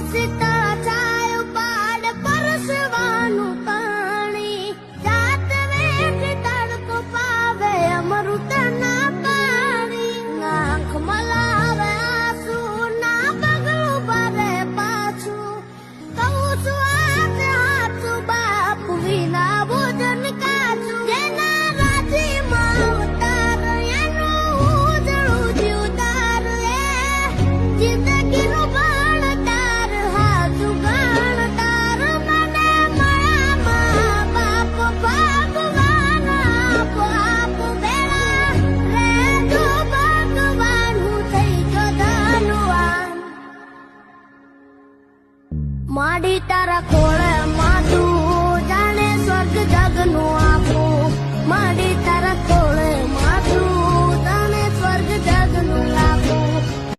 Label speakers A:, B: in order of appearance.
A: શીતળ છાયું પાડ પરસવાનું પાણી જાત વેઠી તડકો પાવે અમૃત ના પાણી આંખ મલાવે આંસુ ના પગલું ભરે પાછું કહું છું હાથ હાથું બાપુ વિના ભોજન કાચું જેના રાજીમાં ઉતાર એનું ઉજળું જીવતાર જિંદગીનું ભણતાર હાચું ગણતાર મને મળ્યા મા બાપ ભગવાન આપો આપો બેડા રેજો ભગવાન હું થઈ ગયો ધનવાન માડી તારા ખોળે માથું જાણે સ્વર્ગ જગનું